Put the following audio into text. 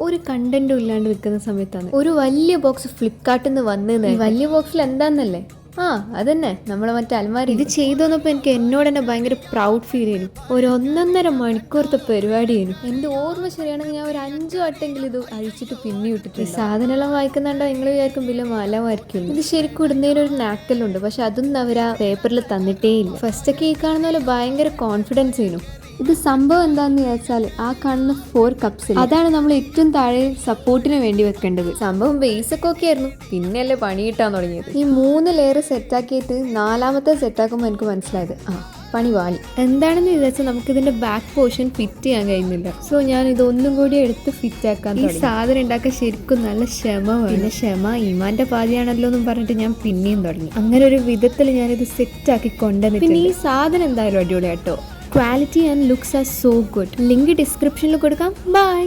ഒരു കണ്ടന്റും ഇല്ലാണ്ട് വിൽക്കുന്ന സമയത്താണ് ഒരു വലിയ ബോക്സ് ഫ്ലിപ്കാർട്ടിൽ നിന്ന് വന്നത്. ഈ വലിയ ബോക്സിൽ എന്താന്നല്ലേ? അതന്നെ നമ്മളെ മറ്റേ അൽമാരി. ഇത് ചെയ്തു വന്നപ്പോൾ എനിക്ക് എന്നോട് തന്നെ ഭയങ്കര പ്രൗഡ് ഫീൽ ചെയ്യുന്നു. ഒരു 1.5 മണിക്കൂറത്തെ പരിപാടിയായിരുന്നു. എൻ്റെ ഓർമ്മ ശരിയാണെങ്കിൽ ഞാൻ ഒരു 5 വട്ടെങ്കിലും ഇത് അഴിച്ചിട്ട് പിന്നെ ഇട്ടിട്ട്. ഈ സാധനമെല്ലാം വായിക്കുന്നുണ്ടോ നിങ്ങൾ വിചാരിക്കും വലിയ മലമായിരിക്കും. ഇത് ശരിക്കും ഇടുന്നതിനൊരു നാക്കലുണ്ട്, പക്ഷെ അതൊന്നും അവർ ആ പേപ്പറിൽ തന്നിട്ടേ ഇല്ല. ഫസ്റ്റൊക്കെ ഈ കാണുന്ന പോലെ ഭയങ്കര കോൺഫിഡൻസ് ചെയ്യുന്നു. ഇത് സംഭവം എന്താന്ന് വിചാരിച്ചാൽ ആ കാണുന്ന 4 കപ്സ് അതാണ് നമ്മൾ ഏറ്റവും താഴെ സപ്പോർട്ടിന് വേണ്ടി വെക്കേണ്ടത്. സംഭവം ബേസൊക്കെ ഒക്കെ ആയിരുന്നു, പിന്നെയല്ലേ പണി കിട്ടാൻ തുടങ്ങിയത്. ഈ 3 ലെയർ സെറ്റാക്കിയിട്ട് 4ാമത്തെ സെറ്റാക്കുമ്പോൾ എനിക്ക് മനസ്സിലായത് പണി വാളി. എന്താണെന്ന് വിചാരിച്ചാൽ നമുക്കിതിൻ്റെ ബാക്ക് പോർഷൻ ഫിറ്റ് ചെയ്യാൻ കഴിയുന്നില്ല. സോ ഞാൻ ഇതൊന്നും കൂടി എടുത്ത് ഫിറ്റ് ആക്കാൻ. ഈ സാധനം ഉണ്ടാക്കാൻ ശരിക്കും നല്ല ക്ഷമ വേണം. പിന്നെ ക്ഷമ ഈമാന്റെ പാതിയാണല്ലോ എന്നും പറഞ്ഞിട്ട് ഞാൻ പിന്നെയും തുടങ്ങി. അങ്ങനെ ഒരു വിധത്തിൽ ഞാനിത് സെറ്റാക്കി കൊണ്ടുവന്നിട്ട്. പിന്നെ ഈ സാധനം എന്തായാലും അടിപൊളിയാട്ടോ. Quality and looks are so good. Link ഡിസ്ക്രിപ്ഷനിൽ കൊടുക്കാം. ബൈ.